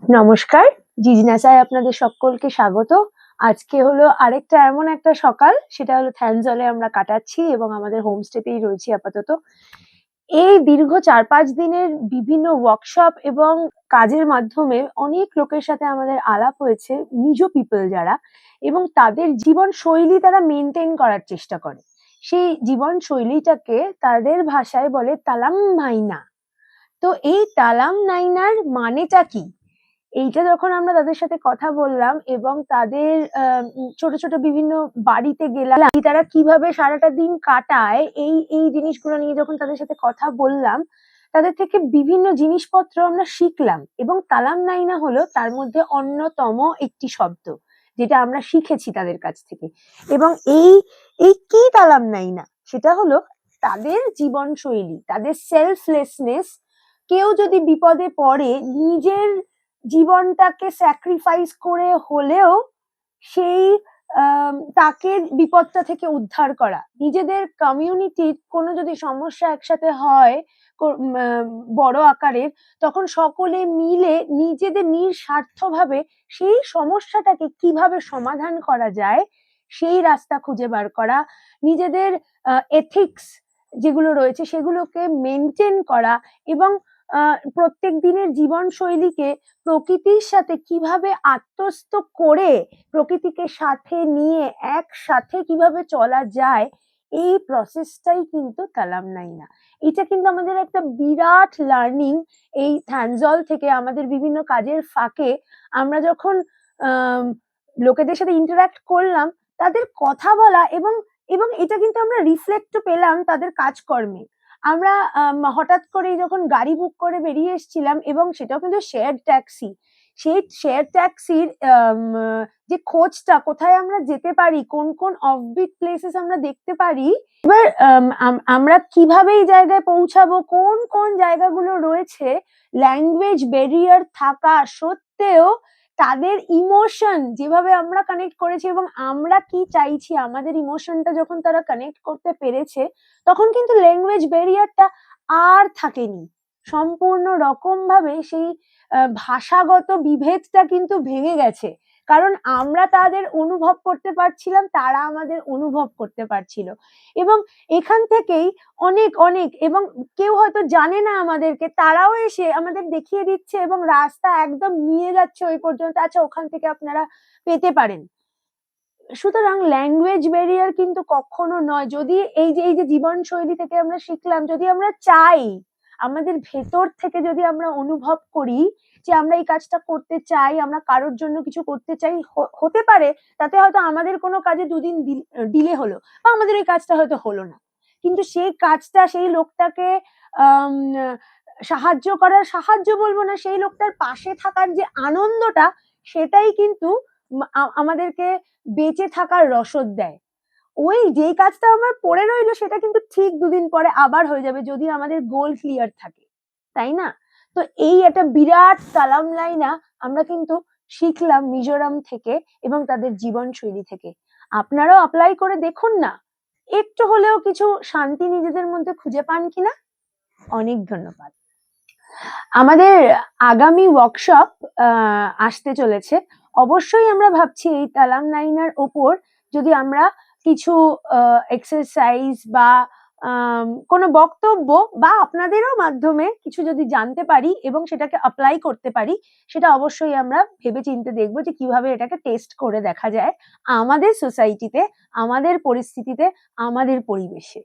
নমস্কার, জিজ্ঞাসায় আপনাদের সকলকে স্বাগত। আজকে হলো আরেকটা এমন একটা সকাল, সেটা হলো থ্যানজলে আমরা কাটাচ্ছি এবং আমাদের হোমস্টেতেই রয়েছি আপাতত। এই দীর্ঘ ৪-৫ দিনের বিভিন্ন ওয়ার্কশপ এবং কাজের মাধ্যমে অনেক লোকের সাথে আমাদের আলাপ হয়েছে, মিজো পিপল যারা, এবং তাদের জীবনশৈলী তারা মেইনটেইন করার চেষ্টা করে। সেই জীবনশৈলীটাকে তাদের ভাষায় বলে তালাম মাইনা। তো এই তালাম নাইনার মানেটা কি? এইটা যখন আমরা তাদের সাথে কথা বললাম এবং তাদের ছোট ছোট বিভিন্ন বাড়িতে গেলাম, তারা কিভাবে সারাটা দিন কাটায় এই জিনিসগুলো নিয়ে যখন তাদের সাথে কথা বললাম, তাদের থেকে বিভিন্ন জিনিসপত্র আমরা শিখলাম এবং তালাম নাইনা হলো তার মধ্যে অন্যতম একটি শব্দ, যেটা আমরা শিখেছি তাদের কাছ থেকে। এবং এই এই কি তালাম নাইনা, সেটা হলো তাদের জীবনশৈলী, তাদের সেলফলেসনেস। কেউ যদি বিপদে পড়ে, নিজের জীবনটাকে স্যাক্রিফাইস করে হলেও সেই তাকে বিপদটা থেকে উদ্ধার করা, নিজেদের কমিউনিটির কোনো যদি সমস্যা একসাথে হয় বড় আকারের, তখন সকলে মিলে নিজেদের নিঃস্বার্থভাবে সেই সমস্যাটাকে কিভাবে সমাধান করা যায় সেই রাস্তা খুঁজে বার করা, নিজেদের এথিক্স যেগুলো রয়েছে সেগুলোকে মেনটেন করা এবং প্রত্যেক দিনের জীবনশৈলীকে প্রকৃতির সাথে কিভাবে আত্মস্থ করে প্রকৃতিকে সাথে নিয়ে একসাথে কিভাবে চলা যায়, এই প্রসেসটাই কিন্তু তালাম নাইনা। এটা কিন্তু আমাদের একটা বিরাট লার্নিং। এই থ্যানজল থেকে আমাদের বিভিন্ন কাজের ফাঁকে আমরা যখন লোকেদের সাথে ইন্টারাক্ট করলাম, তাদের কথা বলা এবং এবং এটা কিন্তু আমরা রিফ্লেক্টও পেলাম তাদের কাজকর্মে। আমরা হঠাৎ করে যখন গাড়ি বুক করে বেরিয়ে এসেছিলাম, এবং সেটাও কিন্তু শেয়ার ট্যাক্সি, সেই শেয়ার ট্যাক্সির যে খোঁজটা, কোথায় আমরা যেতে পারি, কোন কোন অফবিট প্লেসেস আমরা দেখতে পারি, এবার আমরা কিভাবে এই জায়গায় পৌঁছাবো, কোন কোন জায়গাগুলো রয়েছে, ল্যাঙ্গুয়েজ ব্যারিয়ার থাকা সত্ত্বেও তাদের ইমোশন যেভাবে আমরা কানেক্ট করেছি এবং আমরা কি চাইছি, আমাদের ইমোশনটা যখন তারা কানেক্ট করতে পেরেছে, তখন কিন্তু ল্যাঙ্গুয়েজ ব্যারিয়ারটা আর থাকেনি। সম্পূর্ণ রকম ভাবে সেই ভাষাগত বিভেদটা কিন্তু ভেঙে গেছে, কারণ আমরা তাদের অনুভব করতে পারছিলাম, তারা আমাদের অনুভব করতে পারছিল। এবং এখান থেকেই অনেক অনেক, এবং কেউ হয়তো জানে না আমাদেরকে, তারাও এসে আমাদের দেখিয়ে দিচ্ছে এবং রাস্তা একদম নিয়ে যাচ্ছে ওই পর্যন্ত, আচ্ছা ওখান থেকে আপনারা পেতে পারেন। সুতরাং ল্যাঙ্গুয়েজ ব্যারিয়ার কিন্তু কখনো নয়। যদি এই যে জীবনশৈলী থেকে আমরা শিখলাম, যদি আমরা চাই, আমাদের ভেতর থেকে যদি আমরা অনুভব করি যে আমরা এই কাজটা করতে চাই, আমরা কারোর জন্য কিছু করতে চাই, হতে পারে তাতে হয়তো আমাদের কোনো কাজে দুদিন ডিলে হলো বা আমাদের এই কাজটা হয়তো হলো না, কিন্তু সেই কাজটা, সেই লোকটাকে সাহায্য করার, সাহায্য বলবো না, সেই লোকটার পাশে থাকার যে আনন্দটা, সেটাই কিন্তু আমাদেরকে বেঁচে থাকার রসদ দেয়। ওই যেই কাজটা আমার পড়ে রইলো, সেটা কিন্তু ঠিক দুদিন পরে আবার হয়ে যাবে, যদি আমাদের গোল ক্লিয়ার থাকে, তাই না? তো এই একটা বিরাট তালাম লাইনা আমরা কিন্তু শিখলাম মিজোরাম থেকে এবং তাদের জীবনশৈলী থেকে। আপনারাও অ্যাপ্লাই করে দেখুন না, একটু হলেও কিছু শান্তি নিজেদের মধ্যে খুঁজে পান কিনা। অনেক ধন্যবাদ। আমাদের আগামী ওয়ার্কশপ আসতে চলেছে। অবশ্যই আমরা ভাবছি এই তালাম নাইনার ওপর যদি আমরা কিছু এক্সারসাইজ বা কোনো বক্তব্য বা আপনাদেরও মাধ্যমে কিছু যদি জানতে পারি এবং সেটাকে অ্যাপ্লাই করতে পারি, সেটা অবশ্যই আমরা ভেবে চিন্তে দেখবো যে কিভাবে এটাকে টেস্ট করে দেখা যায় আমাদের সোসাইটিতে, আমাদের পরিস্থিতিতে, আমাদের পরিবেশে।